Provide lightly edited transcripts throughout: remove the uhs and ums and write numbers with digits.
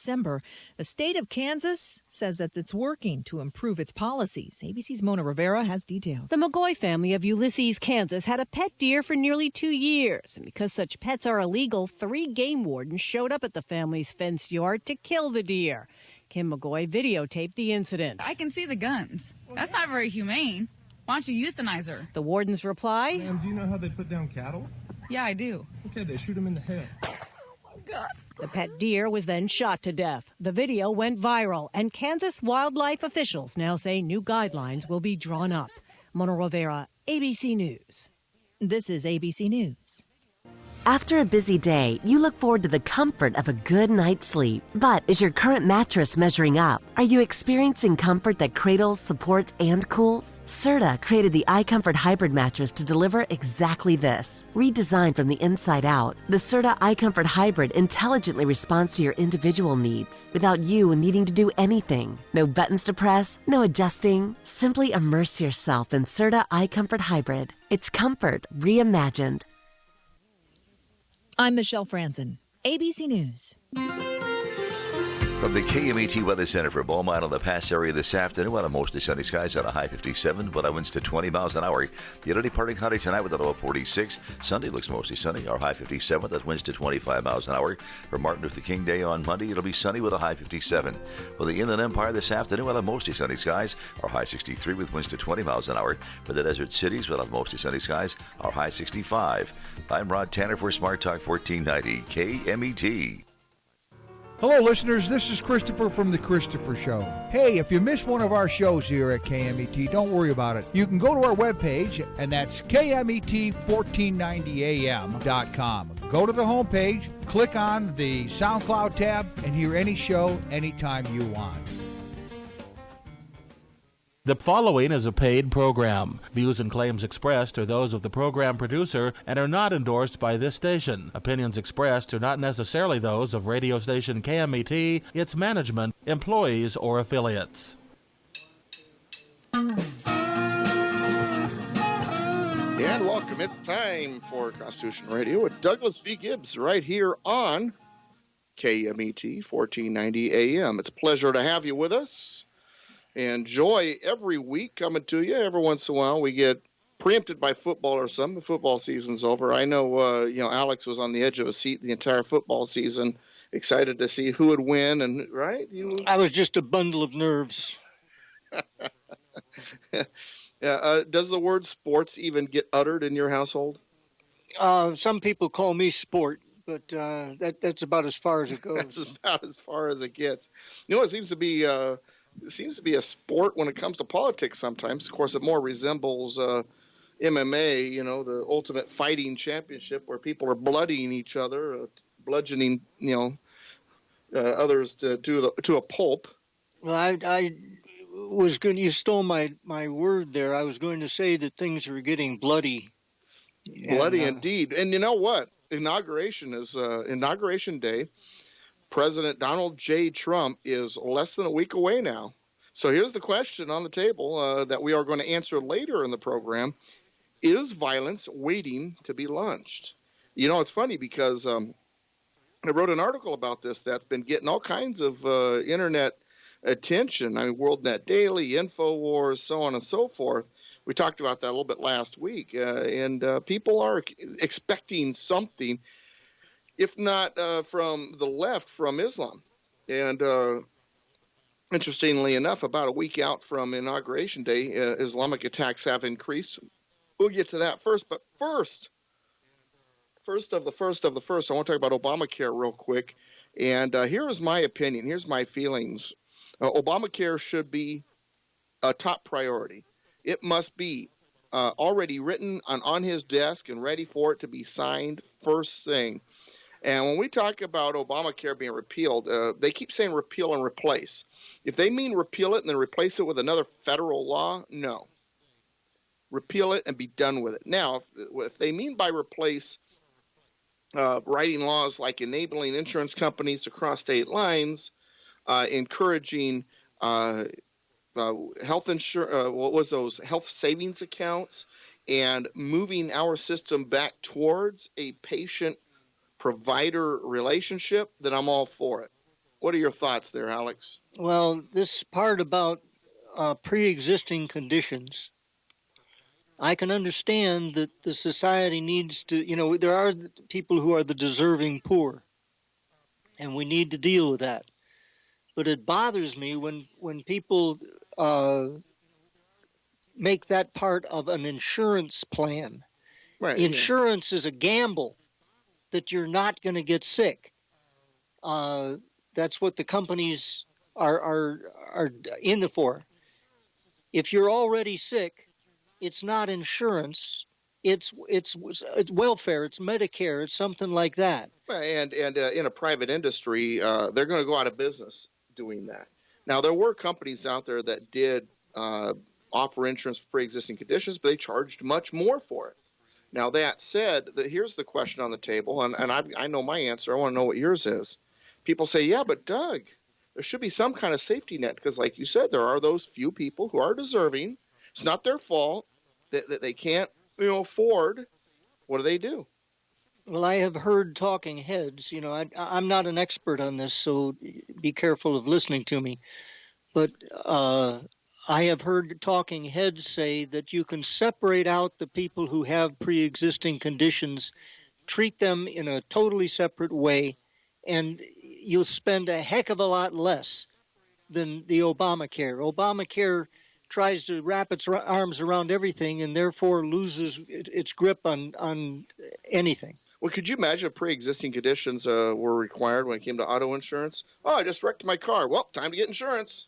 December. The state of Kansas says that it's working to improve its policies. ABC's Mona Rivera has details. The McGoy family of Ulysses, Kansas had a pet deer for nearly 2 years. And because such pets are illegal, 3 game wardens showed up at the family's fenced yard to kill the deer. Kim McGoy videotaped the incident. I can see the guns. That's not very humane. Why don't you euthanize her? The warden's reply? Ma'am, do you know how they put down cattle? Yeah, I do. Okay, they shoot them in the head. Oh, my God. The pet deer was then shot to death. The video went viral, and Kansas wildlife officials now say new guidelines will be drawn up. Mona Rivera, ABC News. This is ABC News. After a busy day, you look forward to the comfort of a good night's sleep. But is your current mattress measuring up? Are you experiencing comfort that cradles, supports, and cools? Serta created the iComfort Hybrid mattress to deliver exactly this. Redesigned from the inside out, the Serta iComfort Hybrid intelligently responds to your individual needs without you needing to do anything. No buttons to press, no adjusting. Simply immerse yourself in Serta iComfort Hybrid. It's comfort reimagined. I'm Michelle Franzen, ABC News. From the KMET Weather Center for Beaumont on the Pass area this afternoon, on a mostly sunny skies at a high 57, but winds to 20 miles an hour. The other departing County tonight with a low of 46. Sunday looks mostly sunny, our high 57, that winds to 25 miles an hour. For Martin Luther King Day on Monday, it'll be sunny with a high 57. For the Inland Empire this afternoon, we'll have mostly sunny skies, our high 63 with winds to 20 miles an hour. For the Desert Cities, we'll have mostly sunny skies, our high 65. I'm Rod Tanner for Smart Talk 1490 KMET. Hello, listeners. This is Christopher from The Christopher Show. Hey, if you missed one of our shows here at KMET, don't worry about it. You can go to our webpage, and that's KMET1490am.com. Go to the homepage, click on the SoundCloud tab, and hear any show anytime you want. The following is a paid program. Views and claims expressed are those of the program producer and are not endorsed by this station. Opinions expressed are not necessarily those of radio station KMET, its management, employees, or affiliates. And welcome. It's time for Constitution Radio with Douglas V. Gibbs right here on KMET 1490 AM. It's a pleasure to have you with us. And joy every week coming to you. Every once in a while we get preempted by football or something. The football season's over. I know, Alex was on the edge of a seat the entire football season, excited to see who would win. And right, I was just a bundle of nerves. Yeah. Does the word sports even get uttered in your household? Some people call me sport, but that's about as far as it goes. That's about as far as it gets. It seems to be. It seems to be a sport when it comes to politics sometimes. Of course, it more resembles MMA, the ultimate fighting championship where people are bloodying each other, bludgeoning, others to a pulp. Well, I was going. You stole my word there. I was going to say that things are getting bloody. Bloody indeed. And you know what? Inauguration Day. President Donald J. Trump is less than a week away now. So here's the question on the table that we are going to answer later in the program. Is violence waiting to be launched? It's funny because I wrote an article about this that's been getting all kinds of internet attention. WorldNet Daily, InfoWars, so on and so forth. We talked about that a little bit last week. And people are expecting something, if not from the left, from Islam. And interestingly enough, about a week out from Inauguration Day, Islamic attacks have increased. We'll get to that first. But first of the first, I want to talk about Obamacare real quick. And here is my opinion. Here's my feelings. Obamacare should be a top priority. It must be already written on his desk and ready for it to be signed first thing. And when we talk about Obamacare being repealed, they keep saying repeal and replace. If they mean repeal it and then replace it with another federal law, no. Repeal it and be done with it. Now, if they mean by replace writing laws like enabling insurance companies to cross state lines, encouraging health health savings accounts, and moving our system back towards a patient-provider relationship, then I'm all for it. What are your thoughts there, Alex? Well, this part about pre-existing conditions, I can understand that the society needs to, there are people who are the deserving poor, and we need to deal with that. But it bothers me when people make that part of an insurance plan. Right. Insurance is a gamble that you're not going to get sick. That's what the companies are in the for. If you're already sick, it's not insurance. It's welfare. It's Medicare. It's something like that. And in a private industry, they're going to go out of business doing that. Now, there were companies out there that did offer insurance for pre-existing conditions, but they charged much more for it. Now, that said, here's the question on the table, and I know my answer. I want to know what yours is. People say, yeah, but Doug, there should be some kind of safety net because, like you said, there are those few people who are deserving. It's not their fault that they can't afford. What do? Well, I have heard talking heads. I'm not an expert on this, so be careful of listening to me. But I have heard talking heads say that you can separate out the people who have pre-existing conditions, treat them in a totally separate way, and you'll spend a heck of a lot less than the Obamacare. Obamacare tries to wrap its arms around everything and therefore loses its grip on anything. Well, could you imagine if pre-existing conditions were required when it came to auto insurance? Oh, I just wrecked my car. Well, time to get insurance.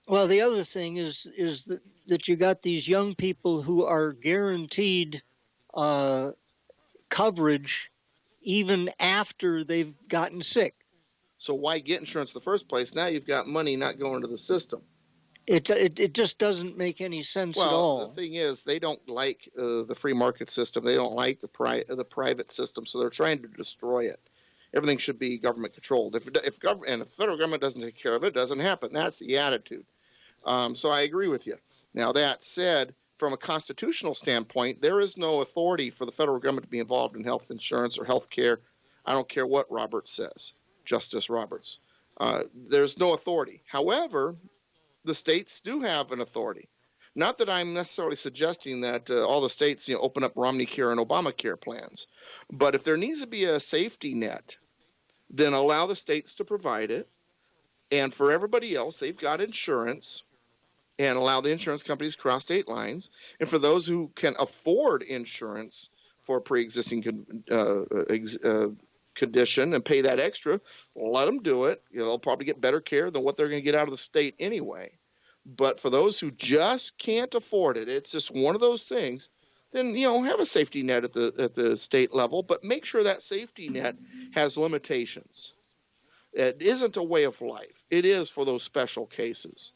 Well, the other thing is that you got these young people who are guaranteed coverage even after they've gotten sick. So why get insurance in the first place? Now you've got money not going to the system. It just doesn't make any sense at all. Well, the thing is, they don't like the free market system. They don't like the private system, so they're trying to destroy it. Everything should be government controlled. If the federal government doesn't take care of it, it doesn't happen. That's the attitude. So I agree with you. Now, that said, from a constitutional standpoint, there is no authority for the federal government to be involved in health insurance or health care. I don't care what Roberts says, Justice Roberts. There's no authority. However, the states do have an authority. Not that I'm necessarily suggesting that all the states open up Romneycare and Obamacare plans. But if there needs to be a safety net, then allow the states to provide it. And for everybody else, they've got insurance, and allow the insurance companies to cross state lines. And for those who can afford insurance for a pre-existing condition and pay that extra, let them do it. They'll probably get better care than what they're going to get out of the state anyway. But for those who just can't afford it, it's just one of those things, then, have a safety net at the state level, but make sure that safety net has limitations. It isn't a way of life. It is for those special cases.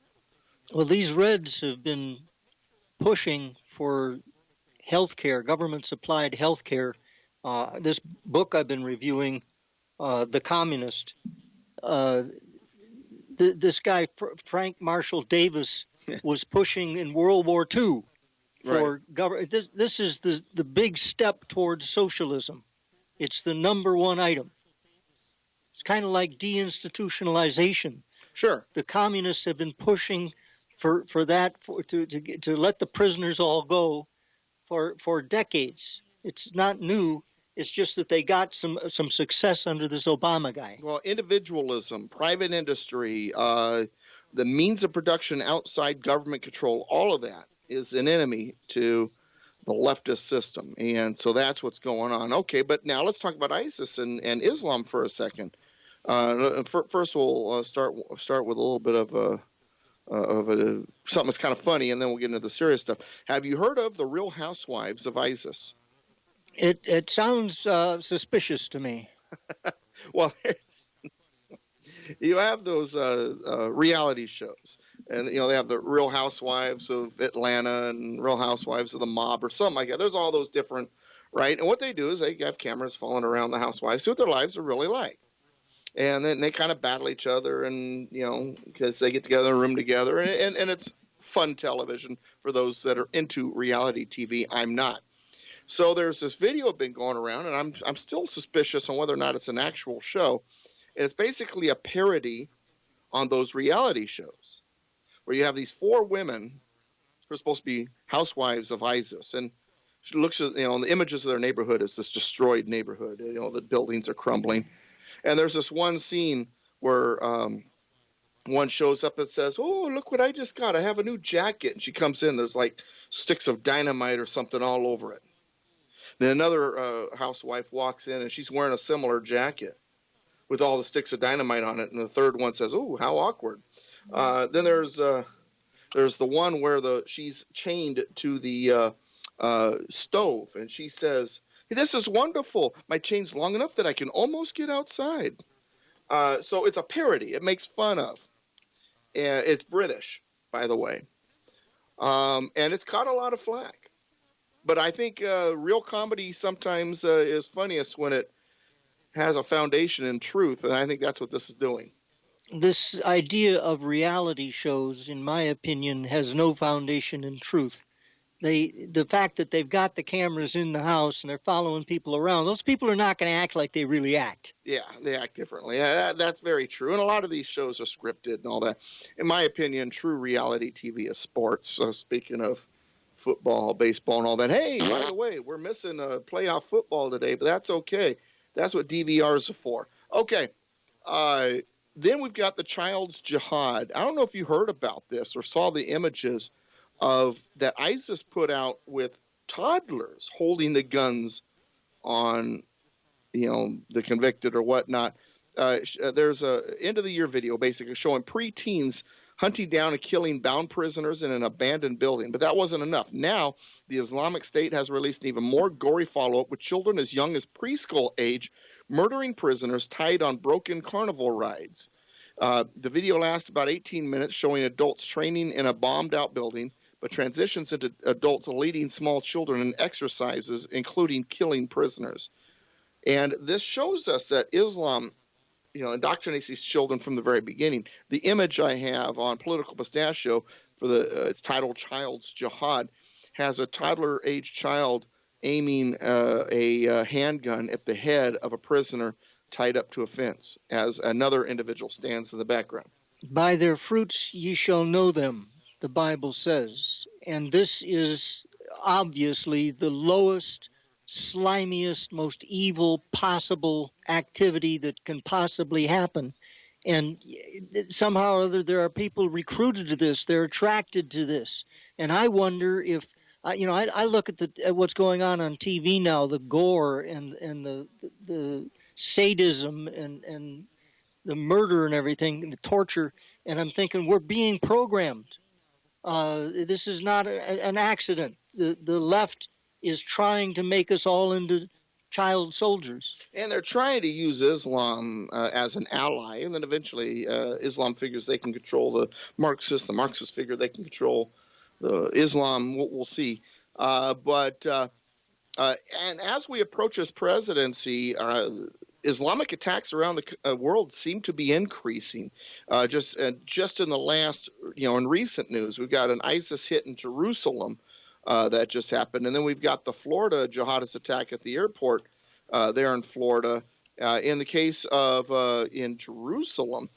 Well, these Reds have been pushing for health care, government-supplied health care. This book I've been reviewing, The Communist, this guy, Frank Marshall Davis, was pushing in World War II for government. This is the big step towards socialism. It's the number one item. It's kind of like deinstitutionalization. Sure. The communists have been pushing for that, to let the prisoners all go for decades. It's not new. It's just that they got some success under this Obama guy. Well, individualism, private industry, the means of production outside government control, all of that is an enemy to the leftist system. And so that's what's going on. Okay, but now let's talk about ISIS and Islam for a second. First, we'll start with a little bit of something that's kind of funny, and then we'll get into the serious stuff. Have you heard of the Real Housewives of ISIS? It sounds suspicious to me. Well, you have those reality shows, and they have the Real Housewives of Atlanta and Real Housewives of the Mob or something like that. There's all those different, right? And what they do is they have cameras following around the housewives, see what their lives are really like. And then they kind of battle each other, and because they get together in a room together, and it's fun television for those that are into reality TV. I'm not. So there's this video been going around, and I'm still suspicious on whether or not it's an actual show. And it's basically a parody on those reality shows where you have these 4 women who are supposed to be housewives of ISIS. And she looks at, the images of their neighborhood is this destroyed neighborhood. The buildings are crumbling. And there's this one scene where one shows up and says, "Oh, look what I just got. I have a new jacket." And she comes in, there's like sticks of dynamite or something all over it. Then another housewife walks in and she's wearing a similar jacket with all the sticks of dynamite on it. And the third one says, "Oh, how awkward." Then there's the one where she's chained to the stove, and she says, "Hey, this is wonderful. My chain's long enough that I can almost get outside." So it's a parody. It makes fun of. It's British, by the way. And it's caught a lot of flack. But I think real comedy sometimes is funniest when it has a foundation in truth, and I think that's what this is doing. This idea of reality shows, in my opinion, has no foundation in truth. The fact that they've got the cameras in the house and they're following people around, those people are not going to act like they really act. Yeah, they act differently. Yeah, that's very true. And a lot of these shows are scripted and all that. In my opinion, true reality TV is sports. Speaking of football, baseball, and all that. Hey, by the way, we're missing playoff football today, but that's okay. That's what DVRs are for. Okay. Then we've got the child's jihad. I don't know if you heard about this or saw the images of that ISIS put out with toddlers holding the guns on, the convicted or whatnot. There's a end of the year video basically showing preteens hunting down and killing bound prisoners in an abandoned building. But that wasn't enough. Now, the Islamic State has released an even more gory follow-up with children as young as preschool age murdering prisoners tied on broken carnival rides. The video lasts about 18 minutes, showing adults training in a bombed-out building, but transitions into adults leading small children in exercises, including killing prisoners. And this shows us that Islam, indoctrinates these children from the very beginning. The image I have on Political Pistachio for it's titled Child's Jihad has a toddler-aged child aiming a handgun at the head of a prisoner tied up to a fence as another individual stands in the background. By their fruits ye shall know them, the Bible says. And this is obviously the lowest, slimiest, most evil possible activity that can possibly happen. And somehow or other, there are people recruited to this. They're attracted to this. And I wonder if, I look at what's going on TV now, the gore and the sadism and the murder and everything, the torture, and I'm thinking we're being programmed. This is not an accident. The left is trying to make us all into child soldiers. And they're trying to use Islam as an ally, and then eventually Islam figures they can control the Marxists figure they can control the Islam. We'll see. And as we approach his presidency, Islamic attacks around the world seem to be increasing. Just in the last, in recent news, we've got an ISIS hit in Jerusalem that just happened, and then we've got the Florida jihadist attack at the airport there in Florida. In the case of in Jerusalem,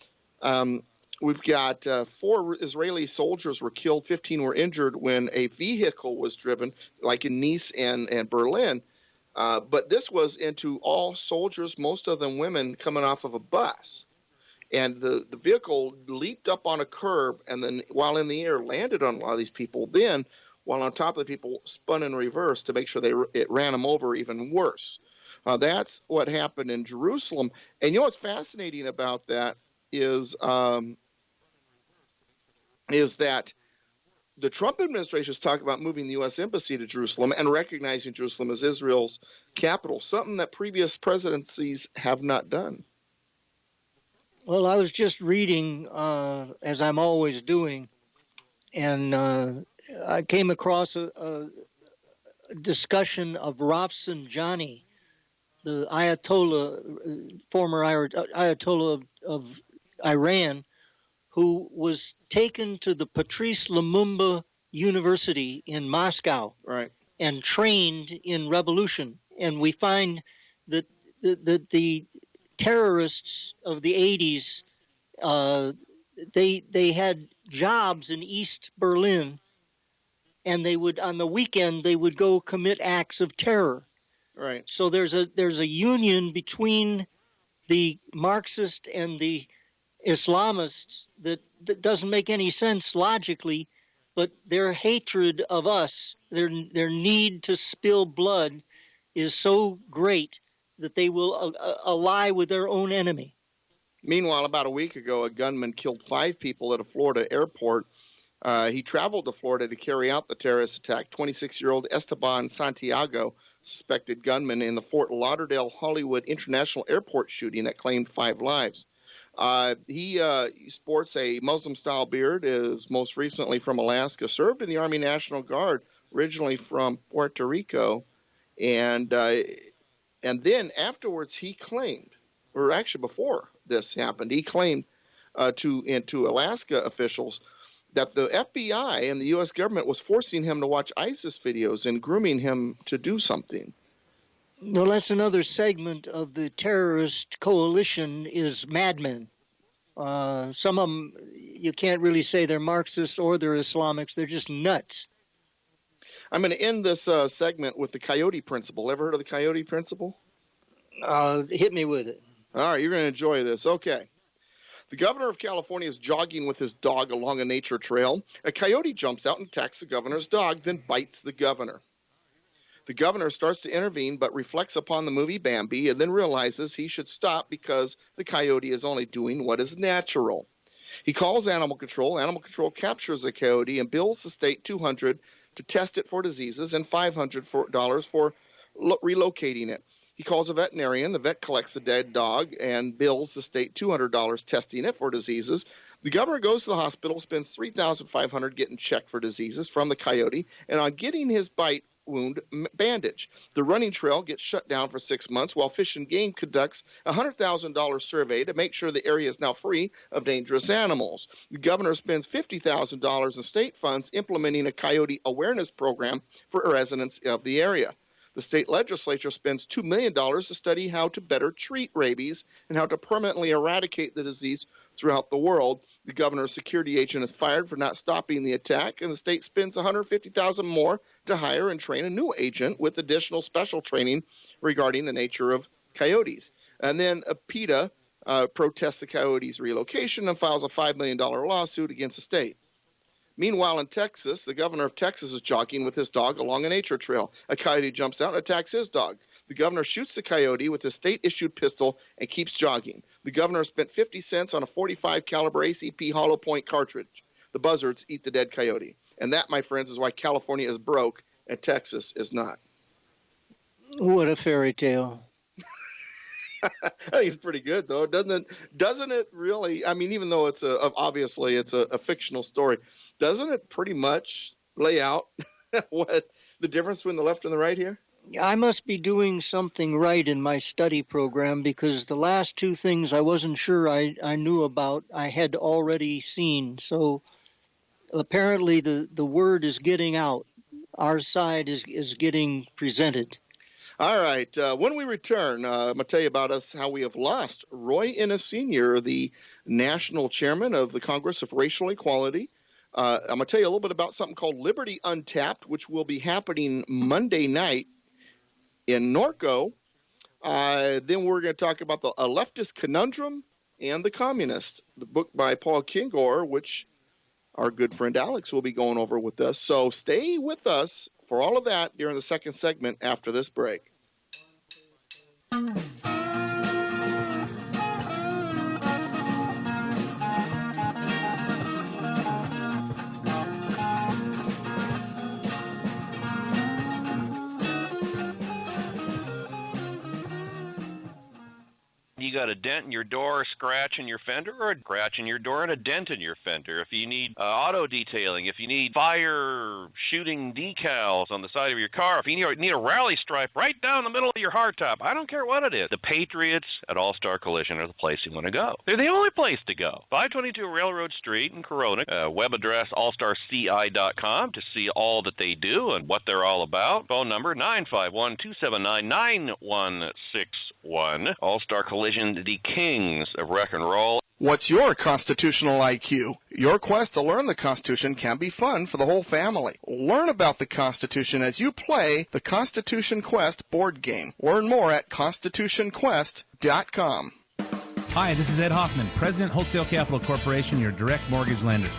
we've got 4 Israeli soldiers were killed, 15 were injured when a vehicle was driven, like in Nice and Berlin. But this was into all soldiers, most of them women, coming off of a bus. And the vehicle leaped up on a curb and then, while in the air, landed on a lot of these people. Then, while on top of the people, spun in reverse to make sure it ran them over even worse. That's what happened in Jerusalem. And what's fascinating about that is that the Trump administration is talking about moving the U.S. Embassy to Jerusalem and recognizing Jerusalem as Israel's capital, something that previous presidencies have not done. Well, I was just reading, as I'm always doing, and I came across a discussion of Rafsanjani, the Ayatollah, former Ayatollah of Iran, who was taken to the Patrice Lumumba University in Moscow, right, and trained in revolution. And we find that the terrorists of the 80s, they had jobs in East Berlin, and they would, on the weekend, they would go commit acts of terror. Right. So there's a union between the Marxist and the Islamists that doesn't make any sense logically, but their hatred of us, their need to spill blood is so great that they will ally with their own enemy. Meanwhile, about a week ago, a gunman killed 5 people at a Florida airport. He traveled to Florida to carry out the terrorist attack. 26-year-old Esteban Santiago, suspected gunman in the Fort Lauderdale Hollywood International Airport shooting that claimed 5 lives. He sports a Muslim-style beard, is most recently from Alaska, served in the Army National Guard, originally from Puerto Rico, and then afterwards he claimed, or actually before this happened, he claimed to Alaska officials that the FBI and the U.S. government was forcing him to watch ISIS videos and grooming him to do something. Well, that's another segment of the terrorist coalition is madmen. Some of them, you can't really say they're Marxists or they're Islamics. They're just nuts. I'm going to end this segment with the Coyote Principle. Ever heard of the Coyote Principle? Hit me with it. All right, you're going to enjoy this. Okay. The governor of California is jogging with his dog along a nature trail. A coyote jumps out and attacks the governor's dog, then bites the governor. The governor starts to intervene, but reflects upon the movie Bambi and then realizes he should stop because the coyote is only doing what is natural. He calls animal control. Animal control captures the coyote and bills the state $200 to test it for diseases and $500 for relocating it. He calls a veterinarian. The vet collects the dead dog and bills the state $200 testing it for diseases. The governor goes to the hospital, spends $3,500 getting checked for diseases from the coyote, and on getting his bite wound bandage. The running trail gets shut down for 6 months while Fish and Game conducts a $100,000 survey to make sure the area is now free of dangerous animals. The governor spends $50,000 in state funds implementing a coyote awareness program for residents of the area. The state legislature spends $2 million to study how to better treat rabies and how to permanently eradicate the disease throughout the world. The governor's security agent is fired for not stopping the attack, and the state spends $150,000 more to hire and train a new agent with additional special training regarding the nature of coyotes. And then PETA protests the coyotes' relocation and files a $5 million lawsuit against the state. Meanwhile, in Texas, the governor of Texas is jogging with his dog along a nature trail. A coyote jumps out and attacks his dog. The governor shoots the coyote with his state-issued pistol and keeps jogging. The governor spent 50 cents on a .45 caliber ACP hollow point cartridge. The buzzards eat the dead coyote. And that, my friends, is why California is broke and Texas is not. What a fairy tale. I think it's pretty good, though. Doesn't it really? I mean, even though it's obviously it's a fictional story, doesn't it pretty much lay out what the difference between the left and the right here? I must be doing something right in my study program because the last 2 things I wasn't sure I knew about, I had already seen. So apparently the word is getting out. Our side is getting presented. All right. When we return, I'm going to tell you about how we have lost Roy Innis Sr., the national chairman of the Congress of Racial Equality. I'm going to tell you a little bit about something called Liberty Untapped, which will be happening Monday night in Norco. Then we're going to talk about a Leftist Conundrum and the Communist, the book by Paul Kingor, which our good friend Alex will be going over with us. So stay with us for all of that during the second segment after this break. You got a dent in your door, a scratch in your fender, or a scratch in your door and a dent in your fender. If you need auto detailing, if you need fire shooting decals on the side of your car, if you need a rally stripe right down the middle of your hardtop, I don't care what it is. The Patriots at AllStar Collision are the place you want to go. They're the only place to go. 522 Railroad Street in Corona. Web address allstarci.com to see all that they do and what they're all about. Phone number 951-279-9161. AllStar Collision mentioned the kings of rock and roll. What's your constitutional IQ? Your quest to learn the Constitution can be fun for the whole family. Learn about the Constitution as you play the Constitution Quest board game. Learn more at constitutionquest.com. Hi, this is Ed Hoffman, President Wholesale Capital Corporation, your direct mortgage lender.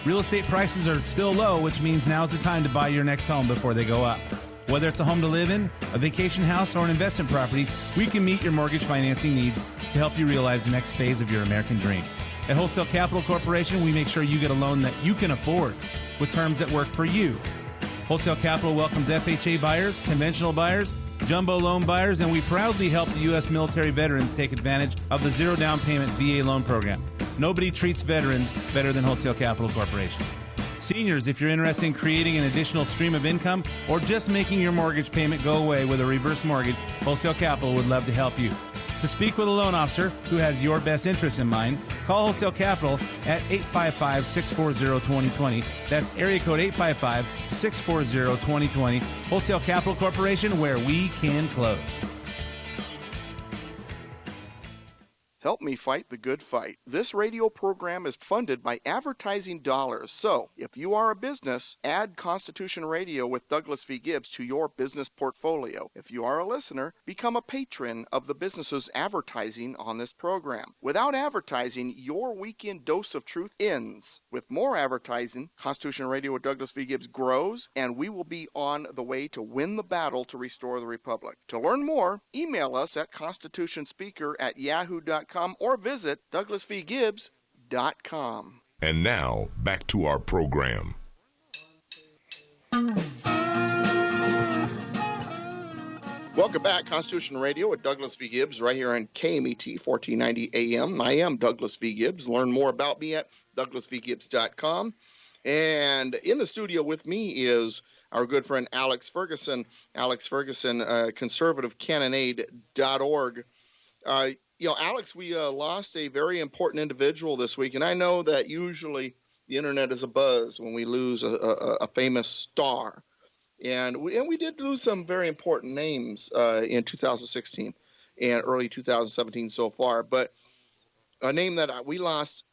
Real estate prices are still low, which means now's the time to buy your next home before they go up. Whether it's a home to live in, a vacation house, or an investment property, we can meet your mortgage financing needs to help you realize the next phase of your American dream. At Wholesale Capital Corporation, we make sure you get a loan that you can afford with terms that work for you. Wholesale Capital welcomes FHA buyers, conventional buyers, jumbo loan buyers, and we proudly help the U.S. military veterans take advantage of the zero down payment VA loan program. Nobody treats veterans better than Wholesale Capital Corporation. Seniors, if you're interested in creating an additional stream of income or just making your mortgage payment go away with a reverse mortgage, Wholesale Capital would love to help you. To speak with a loan officer who has your best interests in mind, call Wholesale Capital at 855-640-2020. That's area code 855-640-2020. Wholesale Capital Corporation, where we can close. Help me fight the good fight. This radio program is funded by advertising dollars. So, if you are a business, add Constitution Radio with Douglas V. Gibbs to your business portfolio. If you are a listener, become a patron of the business's advertising on this program. Without advertising, your weekend dose of truth ends. With more advertising, Constitution Radio with Douglas V. Gibbs grows, and we will be on the way to win the battle to restore the Republic. To learn more, email us at constitutionspeaker@yahoo.com or visit douglasvgibbs.com. And now, back to our program. Welcome back, Constitution Radio with Douglas V. Gibbs, right here on KMET 1490 AM. I am Douglas V. Gibbs. Learn more about me at douglasvgibbs.com. And in the studio with me is our good friend Alex Ferguson. Alex Ferguson, conservativecannonade.org. Alex, we lost a very important individual this week, and I know that usually the internet is abuzz when we lose a famous star, and we did lose some very important names in 2016 and early 2017 so far. But a name that we lost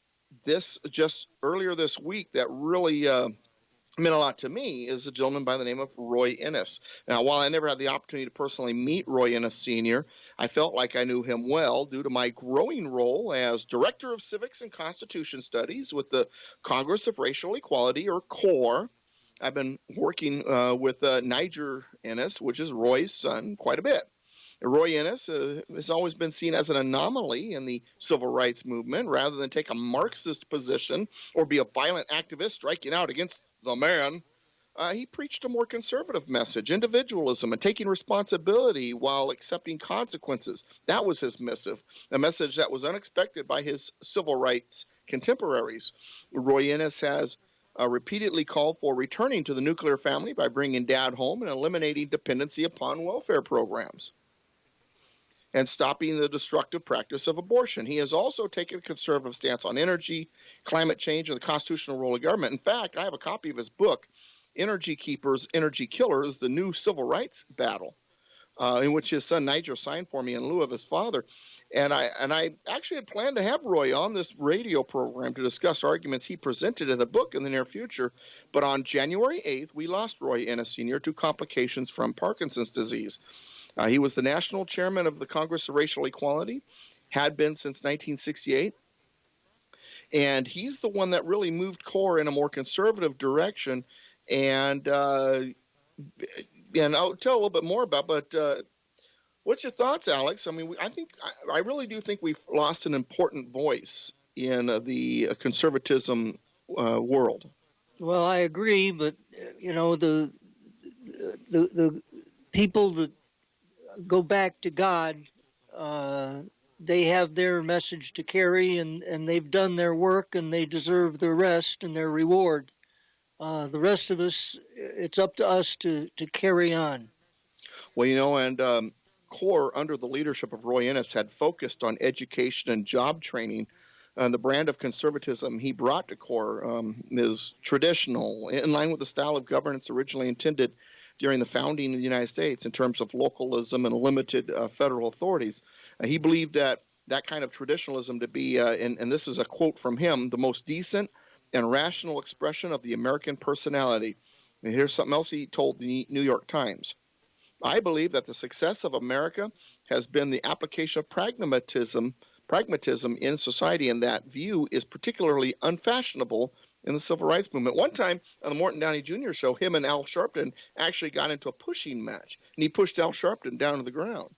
just earlier this week that really meant a lot to me is a gentleman by the name of Roy Innis. Now, while I never had the opportunity to personally meet Roy Innis Sr., I felt like I knew him well due to my growing role as Director of Civics and Constitution Studies with the Congress of Racial Equality, or CORE. I've been working with Niger Innis, which is Roy's son, quite a bit. Roy Innis has always been seen as an anomaly in the civil rights movement. Rather than take a Marxist position or be a violent activist striking out against the man, he preached a more conservative message, individualism, and taking responsibility while accepting consequences. That was his missive, a message that was unexpected by his civil rights contemporaries. Roy Innis has repeatedly called for returning to the nuclear family by bringing dad home and eliminating dependency upon welfare programs and stopping the destructive practice of abortion. He has also taken a conservative stance on energy, climate change, and the constitutional role of government. In fact, I have a copy of his book, Energy Keepers, Energy Killers, The New Civil Rights Battle, in which his son Niger signed for me in lieu of his father. And I actually had planned to have Roy on this radio program to discuss arguments he presented in the book in the near future. But on January 8th, we lost Roy Innis Sr. to complications from Parkinson's disease. He was the national chairman of the Congress of Racial Equality, had been since 1968. And he's the one that really moved CORE in a more conservative direction. And I'll tell a little bit more about, but what's your thoughts, Alex? I mean, I really do think we've lost an important voice in the conservatism world. Well, I agree, but the people that go back to God, they have their message to carry, and they've done their work, and they deserve their rest and their reward. The rest of us, it's up to us to carry on. Well, and CORE, under the leadership of Roy Innis, had focused on education and job training. And the brand of conservatism he brought to CORE is traditional, in line with the style of governance originally intended during the founding of the United States in terms of localism and limited federal authorities. He believed that that kind of traditionalism to be, and this is a quote from him, the most decent and rational expression of the American personality. And here's something else he told the New York Times. I believe that the success of America has been the application of pragmatism in society, and that view is particularly unfashionable in the civil rights movement. One time on the Morton Downey Jr. show, him and Al Sharpton actually got into a pushing match, and he pushed Al Sharpton down to the ground.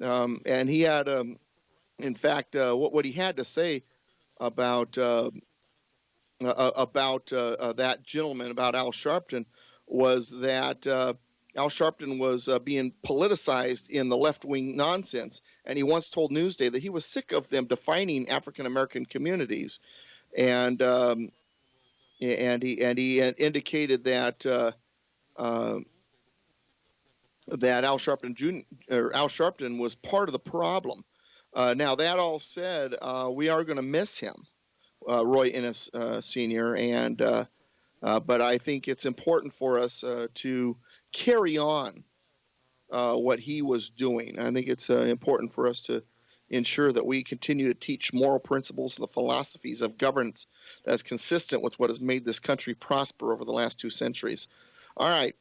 And he had, in fact, what he had to say about that gentleman, about Al Sharpton, was that Al Sharpton was being politicized in the left-wing nonsense, and he once told Newsday that he was sick of them defining African-American communities, and he indicated that that Al Sharpton was part of the problem. Now, that all said, we are going to miss him, Roy Innis Sr., but I think it's important for us to carry on what he was doing. I think it's important for us to ensure that we continue to teach moral principles and the philosophies of governance that's consistent with what has made this country prosper over the last 2 centuries. All right.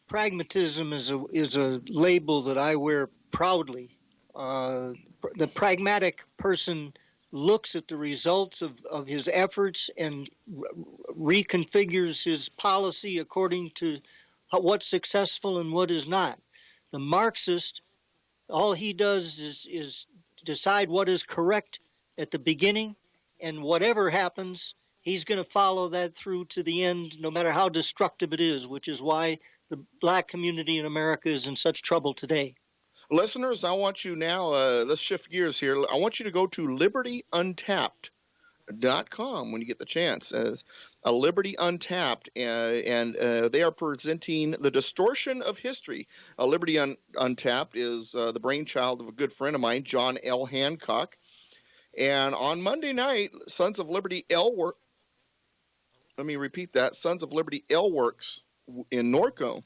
Pragmatism is a label that I wear proudly. The pragmatic person looks at the results of his efforts and reconfigures his policy according to what's successful and what is not. The Marxist, all he does is decide what is correct at the beginning, and whatever happens, he's going to follow that through to the end, no matter how destructive it is, which is why the black community in America is in such trouble today. Listeners, I want you now, let's shift gears here. I want you to go to libertyuntapped.com when you get the chance. Liberty Untapped, and they are presenting The Distortion of History. Liberty Untapped is the brainchild of a good friend of mine, John L. Hancock. And on Monday night, Sons of Liberty L-Works, let me repeat that, Sons of Liberty L-Works in Norco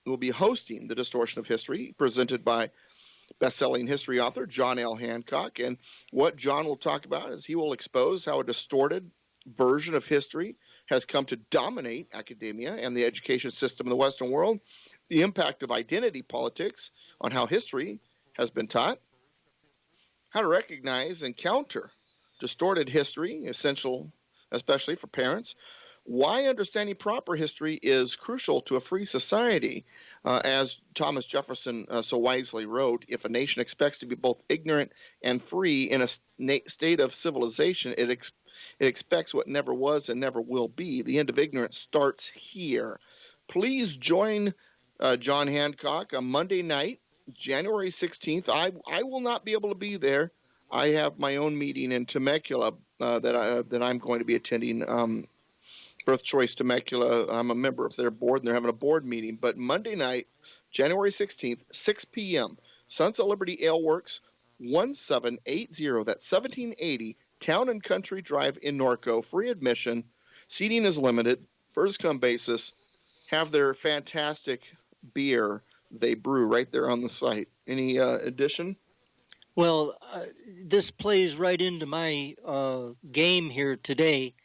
will be hosting The Distortion of History, presented by best-selling history author John L. Hancock. And what John will talk about is he will expose how a distorted version of history has come to dominate academia and the education system in the Western world, the impact of identity politics on how history has been taught, how to recognize and counter distorted history, essential especially for parents, why understanding proper history is crucial to a free society. As Thomas Jefferson so wisely wrote, if a nation expects to be both ignorant and free in a state of civilization, it expects what never was and never will be. The end of ignorance starts here. Please join John Hancock on Monday night, January 16th. I will not be able to be there. I have my own meeting in Temecula that I'm going to be attending. Birth Choice Temecula. I'm a member of their board, and they're having a board meeting. But Monday night, January 16th, 6 p.m., Sons of Liberty Ale Works, 1780, that's 1780 Town and Country Drive in Norco. Free admission. Seating is limited. First-come basis. Have their fantastic beer they brew right there on the site. Any addition? Well, this plays right into my game here today.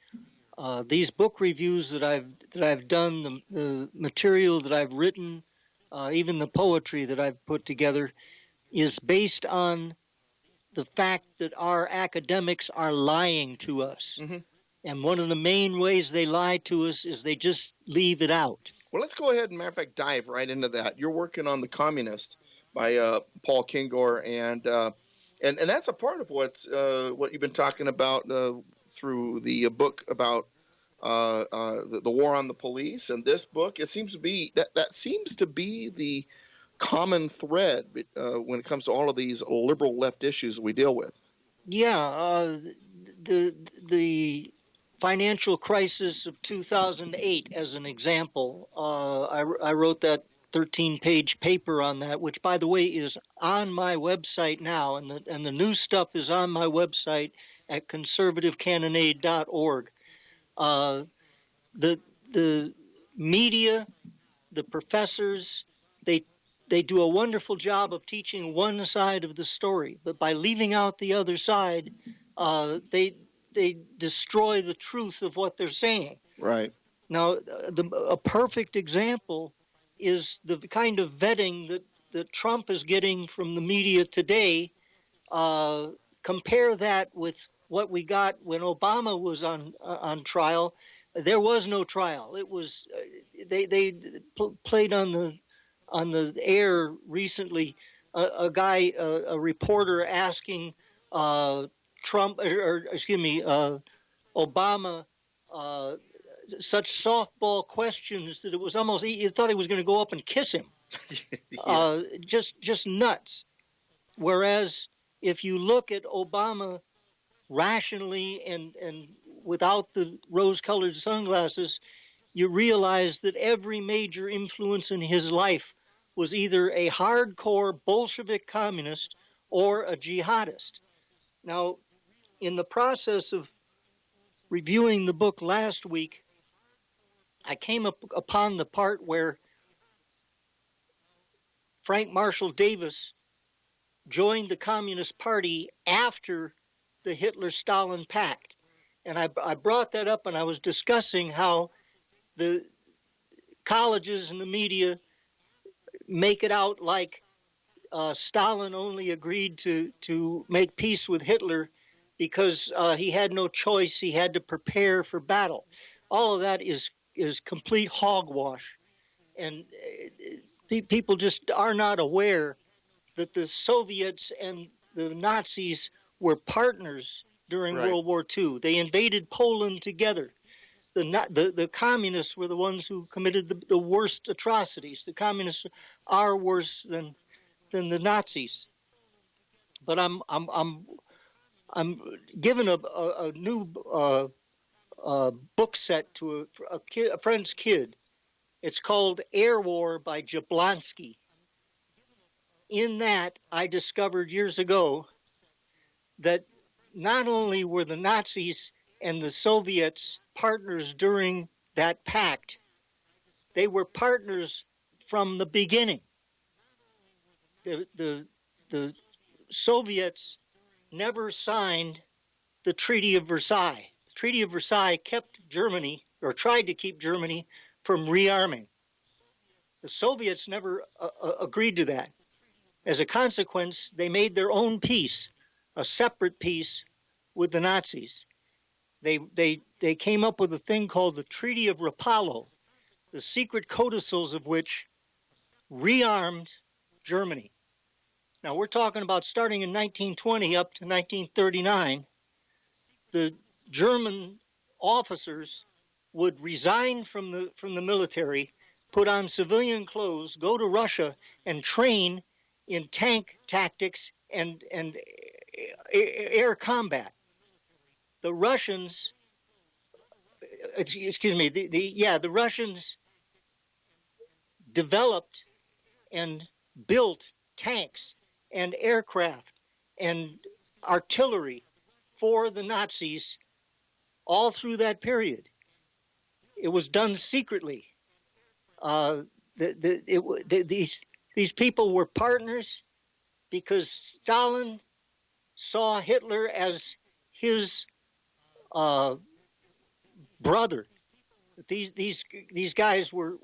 These book reviews that I've done, the material that I've written, even the poetry that I've put together, is based on the fact that our academics are lying to us. Mm-hmm. And one of the main ways they lie to us is they just leave it out. Well, let's go ahead and, matter of fact, dive right into that. You're working on The Communist by Paul Kingor, and that's a part of what you've been talking about through the book about the war on the police, and this book. It seems to be that seems to be the common thread when it comes to all of these liberal left issues we deal with. Yeah, the financial crisis of 2008, as an example. I wrote that 13-page paper on that, which, by the way, is on my website now, and the new stuff is on my website at conservativecannonade.org. The media, the professors, they they do a wonderful job of teaching one side of the story, but by leaving out the other side, they destroy the truth of what they're saying. Right. Now, a perfect example is the kind of vetting that Trump is getting from the media today. Compare that with what we got when Obama was on trial. There was no trial. It was they played on the air recently a reporter asking Obama such softball questions that it was almost, you thought he was going to go up and kiss him. Yeah. Just nuts. Whereas if you look at Obama rationally and without the rose-colored sunglasses, you realize that every major influence in his life was either a hardcore Bolshevik communist or a jihadist. Now, in the process of reviewing the book last week, I came upon the part where Frank Marshall Davis joined the Communist Party after the Hitler-Stalin Pact. And I brought that up, and I was discussing how the colleges and the media make it out like Stalin only agreed to make peace with Hitler because he had no choice. He had to prepare for battle. All of that is complete hogwash. And people just are not aware that the Soviets and the Nazis were partners during World War II. They invaded Poland together. The communists were the ones who committed the worst atrocities. The communists are worse than the Nazis. But I'm giving a new book set to a friend's kid. It's called Air War by Jablonski. In that, I discovered years ago that not only were the Nazis and the Soviets partners during that pact, they were partners from the beginning. The Soviets never signed the Treaty of Versailles. The Treaty of Versailles kept Germany, or tried to keep Germany, from rearming. The Soviets never agreed to that. As a consequence, they made their own peace, a separate peace with the Nazis. They came up with a thing called the Treaty of Rapallo, the secret codicils of which rearmed Germany. Now, we're talking about starting in 1920 up to 1939. The German officers would resign from the military, put on civilian clothes, go to Russia, and train in tank tactics and air combat. The Russians, the Russians developed and built tanks and aircraft and artillery for the Nazis all through that period. It was done secretly. These people were partners because Stalin saw Hitler as his brother. These guys were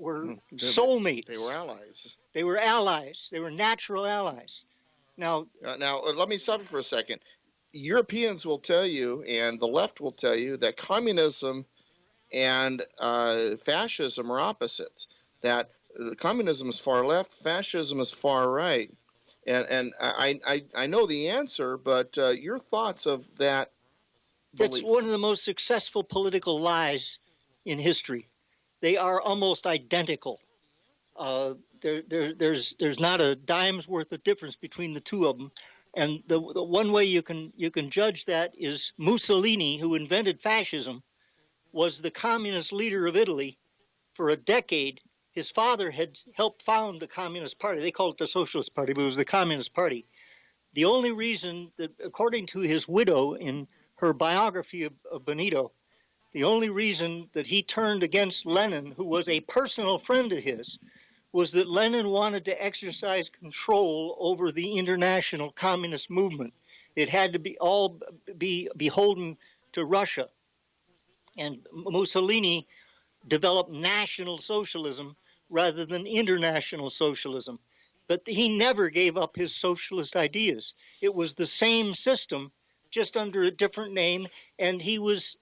soulmates. They were allies. They were allies. They were natural allies. Now, let me stop you for a second. Europeans will tell you, and the left will tell you, that communism and fascism are opposites. That communism is far left, fascism is far right. And I know the answer, but your thoughts of that belief. That's one of the most successful political lies in history. They are almost identical. There's not a dime's worth of difference between the two of them. And the one way you can judge that is Mussolini, who invented fascism, was the communist leader of Italy for a decade. His father had helped found the Communist Party. They called it the Socialist Party, but it was the Communist Party. The only reason that, according to his widow in her biography of Benito, the only reason that he turned against Lenin, who was a personal friend of his, was that Lenin wanted to exercise control over the international communist movement. It had to be beholden to Russia. And Mussolini developed National Socialism rather than international socialism. But he never gave up his socialist ideas. It was the same system, just under a different name, and he was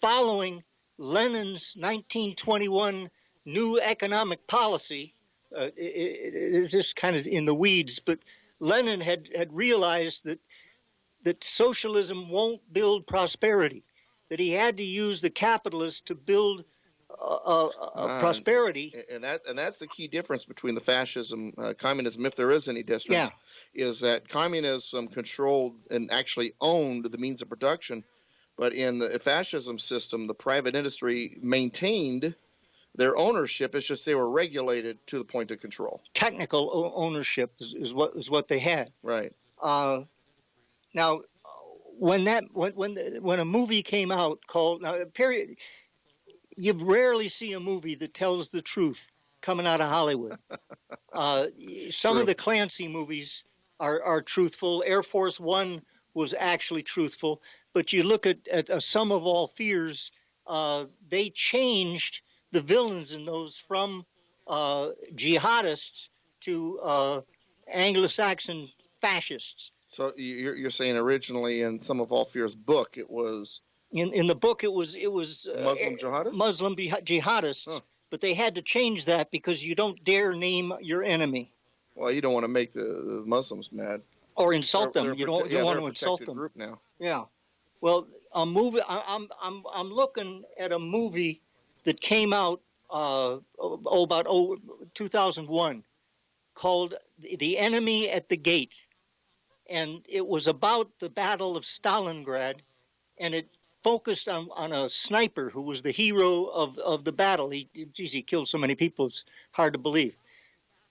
following Lenin's 1921 new economic policy. It's just kind of in the weeds, but Lenin had realized that socialism won't build prosperity, that he had to use the capitalists to build prosperity. And that's the key difference between the fascism, communism, if there is any difference, is that communism controlled and actually owned the means of production, but in the fascism system, the private industry maintained their ownership. It's just they were regulated to the point of control. Technical ownership is what they had. Right. Now, when a movie came out called you rarely see a movie that tells the truth coming out of Hollywood. Some of the Clancy movies are truthful. Air Force One was actually truthful. But you look at A Sum of All Fears, they changed the villains in those from jihadists to Anglo-Saxon fascists. So you're saying originally in Sum of All Fears book, it was... In the book, it was Muslim jihadists? Muslim jihadists, but they had to change that because you don't dare name your enemy. Well, you don't want to make the Muslims mad or insult them. You don't want to insult them. Group now. Yeah. Well, a movie. I'm looking at a movie that came out about 2001 called "The Enemy at the Gate," and it was about the Battle of Stalingrad, and it focused on a sniper who was the hero of the battle. He killed so many people, it's hard to believe.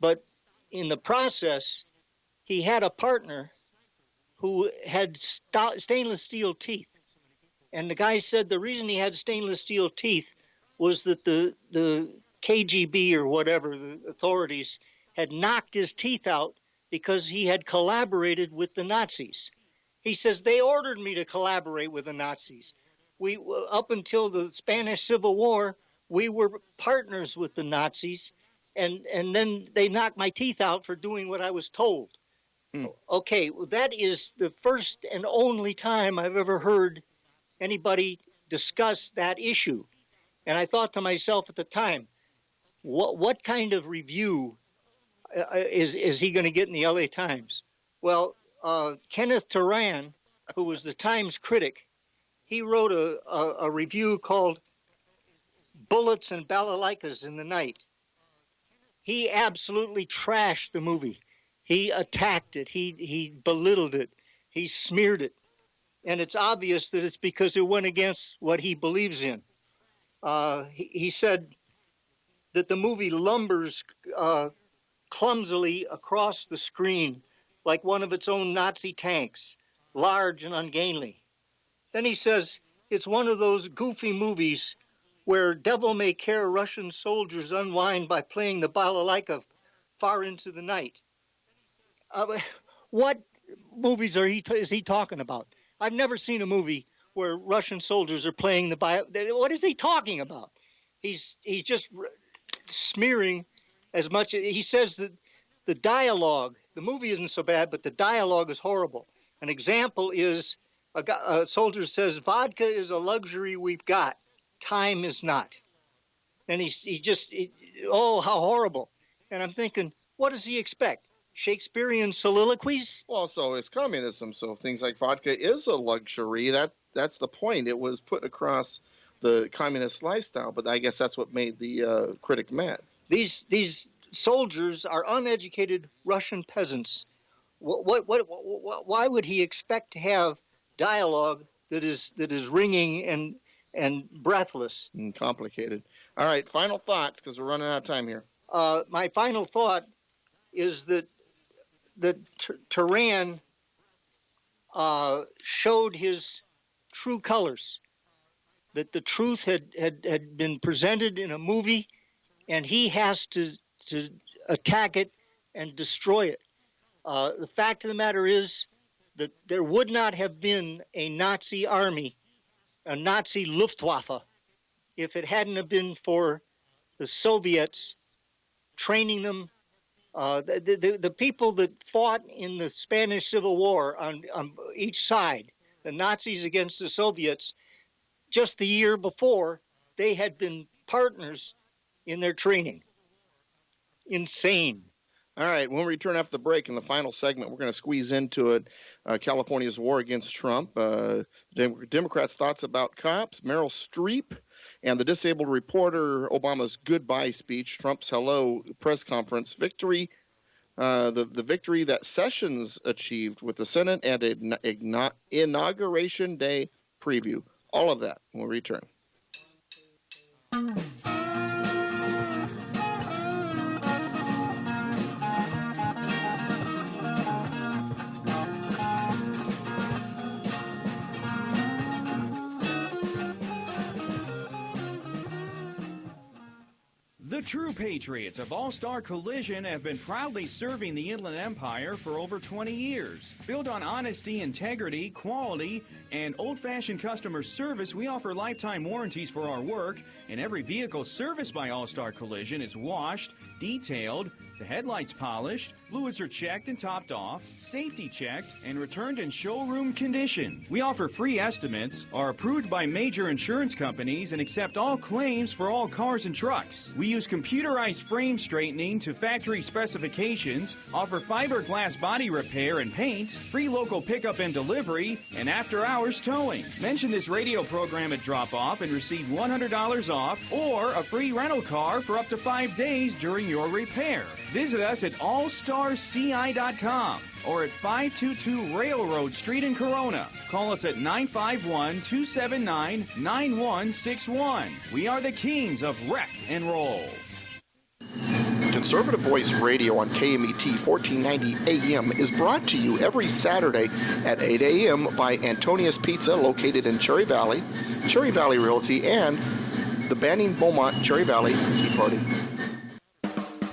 But in the process, he had a partner who had stainless steel teeth. And the guy said the reason he had stainless steel teeth was that the KGB or whatever, the authorities, had knocked his teeth out because he had collaborated with the Nazis. He says, they ordered me to collaborate with the Nazis. We, up until the Spanish Civil War, we were partners with the Nazis, and then they knocked my teeth out for doing what I was told. Okay, well, that is the first and only time I've ever heard anybody discuss that issue. And I thought to myself at the time, what kind of review is he going to get in the LA Times? Well, Kenneth Turan, who was the Times critic, he wrote a review called Bullets and Balalaikas in the Night. He absolutely trashed the movie. He attacked it. He belittled it. He smeared it. And it's obvious that it's because it went against what he believes in. He said that the movie lumbers clumsily across the screen like one of its own Nazi tanks, large and ungainly. Then he says it's one of those goofy movies where devil-may-care Russian soldiers unwind by playing the balalaika far into the night. What movies is he talking about? I've never seen a movie where Russian soldiers are playing the what is he talking about? He's just smearing as much. He says that the dialogue, the movie isn't so bad, but the dialogue is horrible. An example is a soldier says, vodka is a luxury we've got. Time is not. And oh, how horrible. And I'm thinking, what does he expect? Shakespearean soliloquies? Well, so it's communism. So things like vodka is a luxury. That's the point. It was put across the communist lifestyle, but I guess that's what made the critic mad. These soldiers are uneducated Russian peasants. Why would he expect to have dialogue that is ringing and breathless and complicated? All right, final thoughts, because we're running out of time here. My final thought is that Turan showed his true colors, that the truth had been presented in a movie, and he has to to attack it and destroy it. The fact of the matter is that there would not have been a Nazi army, a Nazi Luftwaffe, if it hadn't have been for the Soviets training them. The people that fought in the Spanish Civil War on each side, the Nazis against the Soviets, just the year before, they had been partners in their training. Insane. All right, when we return after the break in the final segment, we're going to squeeze into it. California's war against Trump, Democrats' thoughts about cops, Meryl Streep, and the disabled reporter, Obama's goodbye speech, Trump's hello press conference, victory, the victory that Sessions achieved with the Senate, and an Inauguration Day preview. All of that when we return. The true patriots of AllStar Collision have been proudly serving the Inland Empire for over 20 years. Built on honesty, integrity, quality, and old-fashioned customer service, we offer lifetime warranties for our work, and every vehicle serviced by AllStar Collision is washed, detailed, the headlights polished, fluids are checked and topped off, safety checked, and returned in showroom condition. We offer free estimates, are approved by major insurance companies, and accept all claims for all cars and trucks. We use computerized frame straightening to factory specifications, offer fiberglass body repair and paint, free local pickup and delivery, and after-hours towing. Mention this radio program at drop-off and receive $100 off or a free rental car for up to 5 days during your repair. Visit us at allstarci.com or at 522 Railroad Street in Corona. Call us at 951-279-9161. We are the kings of wreck and roll. Conservative Voice Radio on KMET 1490 AM is brought to you every Saturday at 8 a.m. by Antonia's Pizza, located in Cherry Valley Realty, and the Banning Beaumont Cherry Valley Tea Party.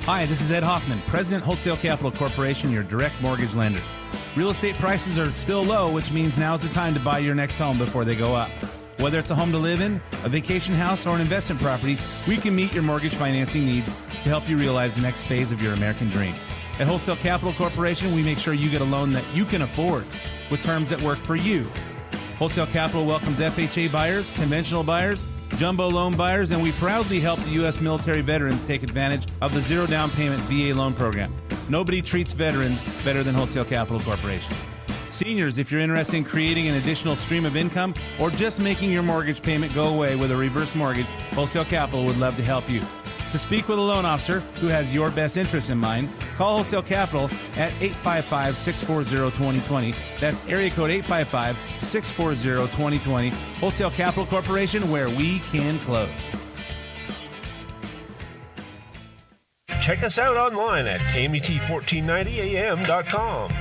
Hi, this is Ed Hoffman, President Wholesale Capital Corporation, your direct mortgage lender. Real estate prices are still low, which means now's the time to buy your next home before they go up. Whether it's a home to live in, a vacation house, or an investment property, we can meet your mortgage financing needs to help you realize the next phase of your American dream. At Wholesale Capital Corporation, we make sure you get a loan that you can afford with terms that work for you. Wholesale Capital welcomes FHA buyers, conventional buyers, jumbo loan buyers, and we proudly help the U.S. military veterans take advantage of the zero down payment VA loan program. Nobody treats veterans better than Wholesale Capital Corporation. Seniors, if you're interested in creating an additional stream of income or just making your mortgage payment go away with a reverse mortgage, Wholesale Capital would love to help you. To speak with a loan officer who has your best interests in mind, call Wholesale Capital at 855-640-2020. That's area code 855-640-2020. Wholesale Capital Corporation, where we can close. Check us out online at KMET1490am.com.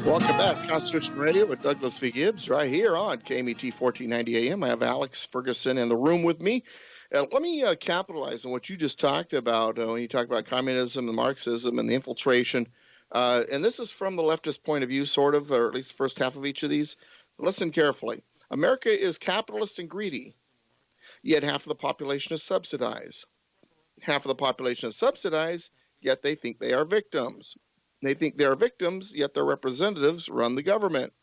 Welcome back, Constitution Radio with Douglas V. Gibbs, right here on KMET 1490 AM. I have Alex Ferguson in the room with me. Let me capitalize on what you just talked about when you talk about communism and Marxism and the infiltration. And this is from the leftist point of view, sort of, or at least the first half of each of these. Listen carefully. America is capitalist and greedy, yet half of the population is subsidized. Half of the population is subsidized, yet they think they are victims. They think they are victims, yet their representatives run the government.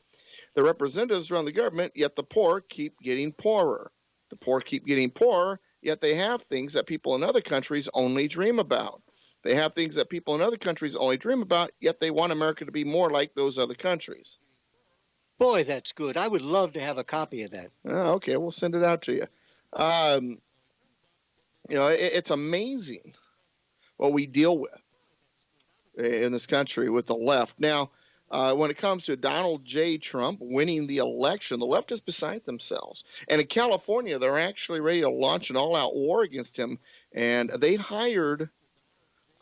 The representatives run the government, yet the poor keep getting poorer. The poor keep getting poorer, yet they have things that people in other countries only dream about. They have things that people in other countries only dream about, yet they want America to be more like those other countries. Boy, that's good. I would love to have a copy of that. Okay, we'll send it out to you. It's amazing what we deal with in this country with the left. Now, when it comes to Donald J. Trump winning the election, the left is beside themselves. And in California, they're actually ready to launch an all-out war against him. And they hired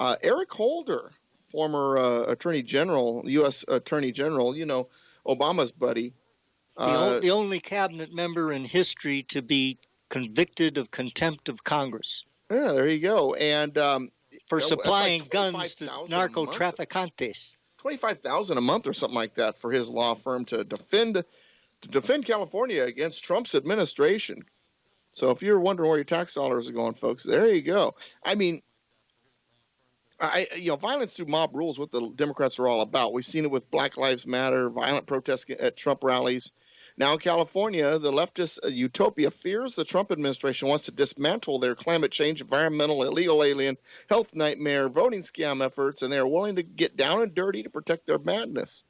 Eric Holder, former Attorney General, U.S. Attorney General, Obama's buddy. The only cabinet member in history to be convicted of contempt of Congress. Yeah, there you go. And for supplying like guns to narco-traficantes. $25,000 a month or something like that for his law firm to defend California against Trump's administration. So if you're wondering where your tax dollars are going, folks, there you go. I mean, violence through mob rule is what the Democrats are all about. We've seen it with Black Lives Matter, violent protests at Trump rallies. Now in California, the leftist utopia fears the Trump administration wants to dismantle their climate change, environmental, illegal alien, health nightmare, voting scam efforts, and they are willing to get down and dirty to protect their madness.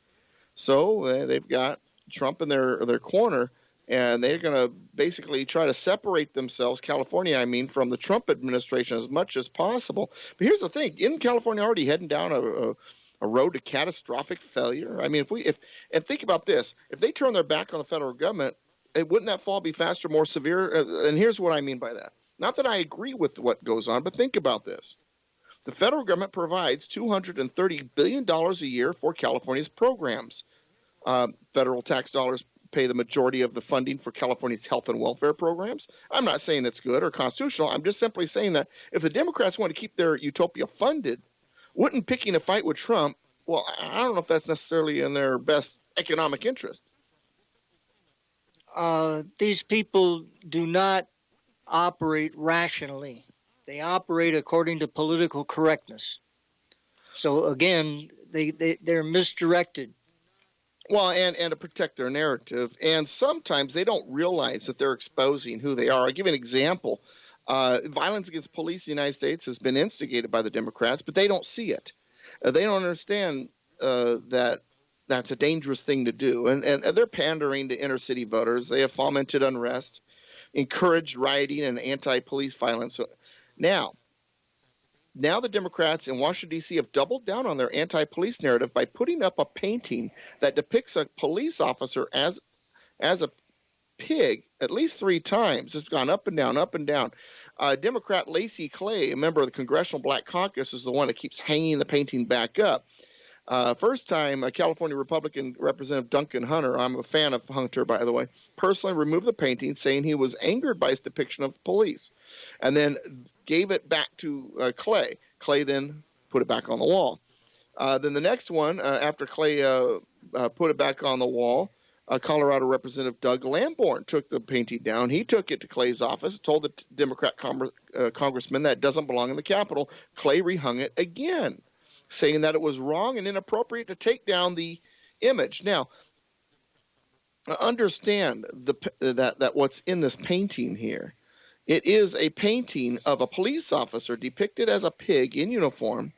So they've got Trump in their corner, and they're going to basically try to separate themselves, California, from the Trump administration as much as possible. But here's the thing. Isn't California already heading down a road to catastrophic failure? I mean, if think about this, if they turn their back on the federal government, wouldn't that fall be faster, more severe? And here's what I mean by that. Not that I agree with what goes on, but think about this. The federal government provides $230 billion a year for California's programs. Federal tax dollars pay the majority of the funding for California's health and welfare programs. I'm not saying it's good or constitutional. I'm just simply saying that if the Democrats want to keep their utopia funded, wouldn't picking a fight with Trump, well, I don't know if that's necessarily in their best economic interest. These people do not operate rationally. They operate according to political correctness. So again, they're misdirected. Well, and to protect their narrative. And sometimes they don't realize that they're exposing who they are. I'll give you an example. Violence against police in the United States has been instigated by the Democrats, but they don't see it. They don't understand that that's a dangerous thing to do. And they're pandering to inner city voters. They have fomented unrest, encouraged rioting and anti-police violence. So now the Democrats in Washington, D.C. have doubled down on their anti-police narrative by putting up a painting that depicts a police officer as a pig at least 3 times. It's gone up and down, up and down. Democrat Lacey Clay, a member of the Congressional Black Caucus, is the one that keeps hanging the painting back up. First time, California Republican Representative Duncan Hunter, I'm a fan of Hunter, by the way, personally removed the painting, saying he was angered by his depiction of the police, and then gave it back to Clay. Clay then put it back on the wall. Then the next one, after Clay put it back on the wall, Colorado Representative Doug Lamborn took the painting down. He took it to Clay's office, told the Democrat congressman that it doesn't belong in the Capitol. Clay rehung it again, saying that it was wrong and inappropriate to take down the image. Now, understand that what's in this painting here. It is a painting of a police officer depicted as a pig in uniform,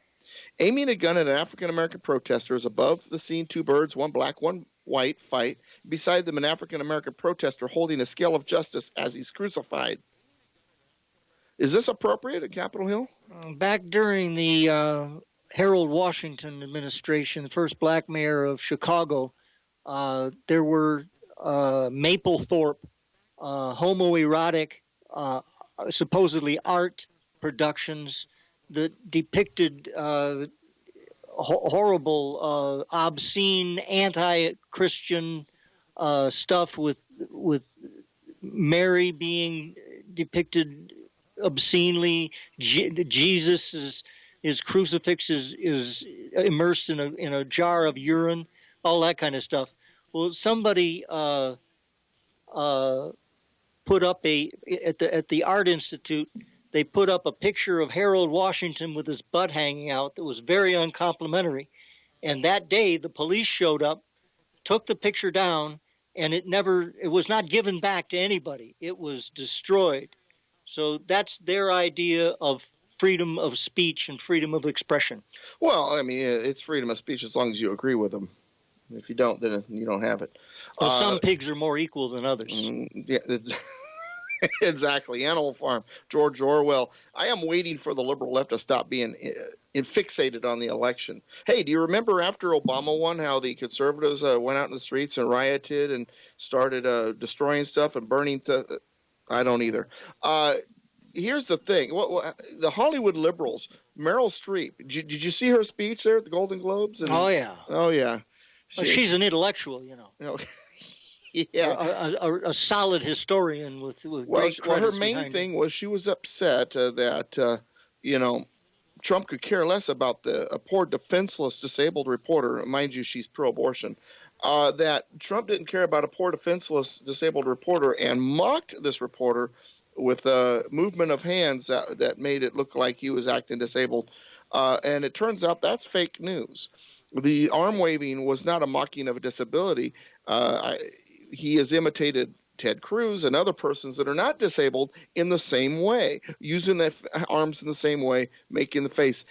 aiming a gun at an African-American protester. Above the scene, 2 birds, 1 black, 1 white, fight. Beside them, an African-American protester holding a scale of justice as he's crucified. Is this appropriate at Capitol Hill? Back during the Harold Washington administration, the first black mayor of Chicago, there were Mapplethorpe homoerotic, supposedly art productions that depicted horrible, obscene, anti-Christian stuff with Mary being depicted obscenely. Jesus his crucifix is immersed in a jar of urine, all that kind of stuff. Well, somebody put up at the Art Institute, they put up a picture of Harold Washington with his butt hanging out that was very uncomplimentary. And that day, the police showed up, took the picture down, and it was not given back to anybody. It was destroyed. So that's their idea of freedom of speech and freedom of expression. Well, I mean, it's freedom of speech as long as you agree with them. If you don't, then you don't have it. Well, some pigs are more equal than others. Yeah, exactly. Animal Farm, George Orwell. I am waiting for the liberal left to stop being fixated on the election. Hey, do you remember after Obama won how the conservatives went out in the streets and rioted and started destroying stuff and burning stuff? I don't either. Here's the thing. The Hollywood liberals, Meryl Streep, did you see her speech there at the Golden Globes? Oh, yeah. Oh, yeah. Well, she's an intellectual, you know. Yeah. a solid historian with great Well, credits her main behind thing was she was upset that Trump could care less about a poor defenseless disabled reporter. Mind you, she's pro-abortion. That Trump didn't care about a poor defenseless disabled reporter and mocked this reporter with a movement of hands that made it look like he was acting disabled. And it turns out that's fake news. The arm waving was not a mocking of a disability. He has imitated Ted Cruz and other persons that are not disabled in the same way, using their arms in the same way, making the face.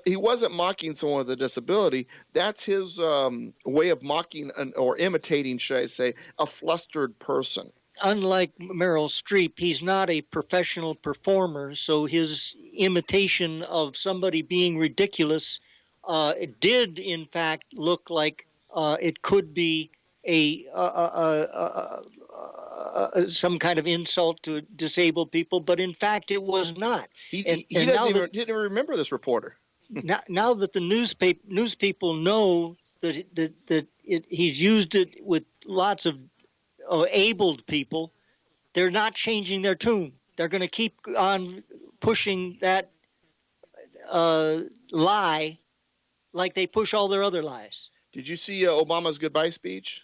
He wasn't mocking someone with a disability. That's his way of mocking or imitating, should I say, a flustered person. Unlike Meryl Streep, he's not a professional performer, so his imitation of somebody being ridiculous it did, in fact, look like it could be some kind of insult to disabled people, but in fact it was not. He didn't even remember this reporter. Now that the news people know that he's used it with lots of abled people, they're not changing their tune. They're going to keep on pushing that lie like they push all their other lies. Did you see Obama's goodbye speech?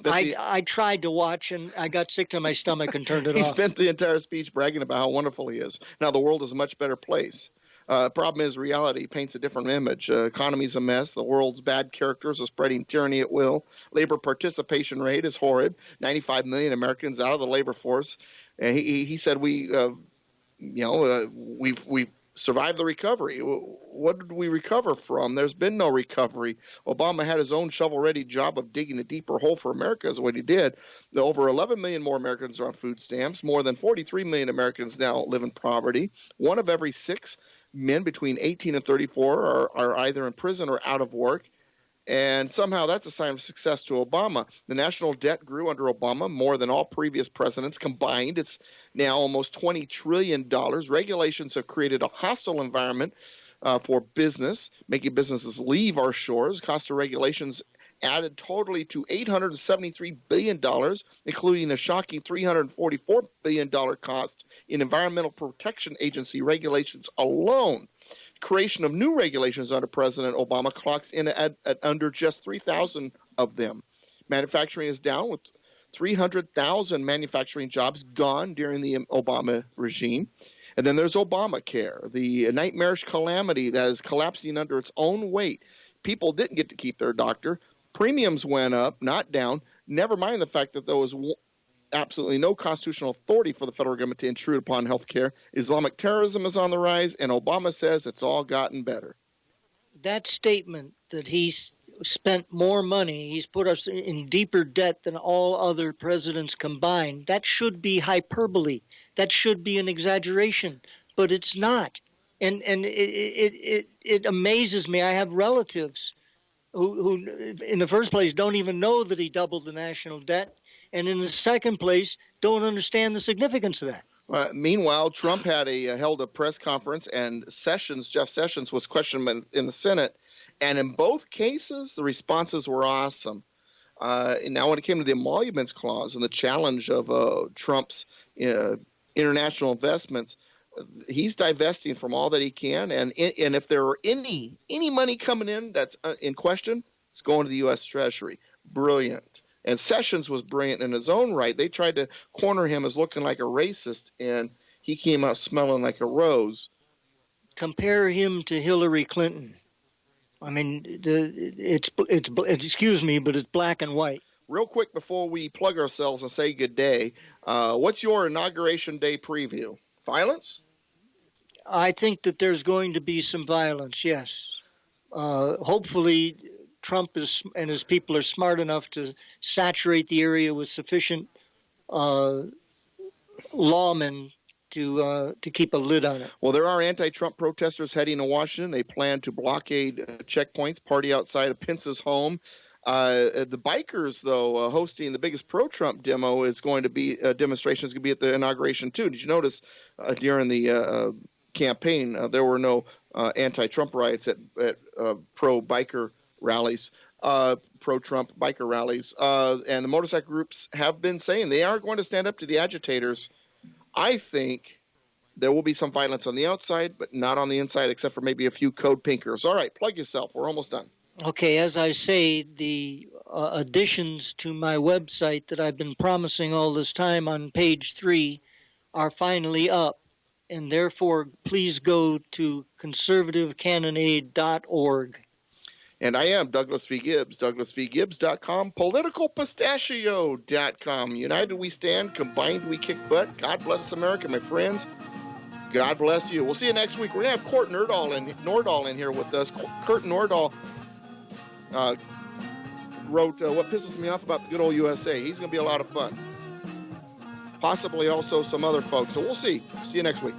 I tried to watch, and I got sick to my stomach and turned it off. He spent the entire speech bragging about how wonderful he is. Now the world is a much better place. Problem is, reality paints a different image. Economy's a mess. The world's bad characters are spreading tyranny at will. Labor participation rate is horrid. 95 million Americans out of the labor force. And he said we've survived the recovery. What did we recover from? There's been no recovery. Obama had his own shovel-ready job of digging a deeper hole for America is what he did. Over 11 million more Americans are on food stamps. More than 43 million Americans now live in poverty. 1 of every 6 men between 18 and 34 are either in prison or out of work. And somehow that's a sign of success to Obama. The national debt grew under Obama more than all previous presidents combined. It's now almost $20 trillion. Regulations have created a hostile environment for business, making businesses leave our shores. Cost of regulations added totally to $873 billion, including a shocking $344 billion cost in Environmental Protection Agency regulations alone. Creation of new regulations under President Obama clocks in at under just 3,000 of them. Manufacturing is down, with 300,000 manufacturing jobs gone during the Obama regime. And then there's Obamacare, the nightmarish calamity that is collapsing under its own weight. People didn't get to keep their doctor. Premiums went up, not down. Never mind the fact that there was absolutely no constitutional authority for the federal government to intrude upon health care. Islamic terrorism is on the rise, and Obama says it's all gotten better. That statement that he's spent more money, he's put us in deeper debt than all other presidents combined, that should be hyperbole. That should be an exaggeration, but it's not. And it amazes me. I have relatives who, in the first place, don't even know that he doubled the national debt, and in the second place, don't understand the significance of that. Meanwhile, Trump held a press conference, and Jeff Sessions, was questioned in the Senate, and in both cases, the responses were awesome. Now, when it came to the emoluments clause and the challenge of Trump's international investments, he's divesting from all that he can, and if there are any money coming in that's in question, it's going to the U.S. Treasury. Brilliant. And Sessions was brilliant in his own right. They tried to corner him as looking like a racist, and he came out smelling like a rose. Compare him to Hillary Clinton. I mean, it's excuse me, but it's black and white. Real quick before we plug ourselves and say good day, what's your Inauguration Day preview? Violence? I think that there's going to be some violence, yes. Hopefully Trump and his people are smart enough to saturate the area with sufficient lawmen to keep a lid on it. Well, there are anti-Trump protesters heading to Washington. They plan to blockade checkpoints, party outside of Pence's home. The bikers, though, hosting the biggest pro-Trump demonstration is going to be at the inauguration too. Did you notice during the campaign there were no anti-Trump riots at pro-biker rallies? pro-Trump biker rallies. And the motorcycle groups have been saying they are going to stand up to the agitators. I think there will be some violence on the outside, but not on the inside, except for maybe a few code pinkers. All right, plug yourself. We're almost done. Okay, as I say, the additions to my website that I've been promising all this time on page 3 are finally up. And therefore, please go to conservativecannonade.org. And I am Douglas V. Gibbs, douglasvgibbs.com, politicalpistachio.com. United we stand, combined we kick butt. God bless America, my friends. God bless you. We'll see you next week. We're going to have Kurt Nordahl in here with us. Kurt Nordahl wrote What Pisses Me Off About the Good Old USA. He's going to be a lot of fun. Possibly also some other folks. So we'll see. See you next week.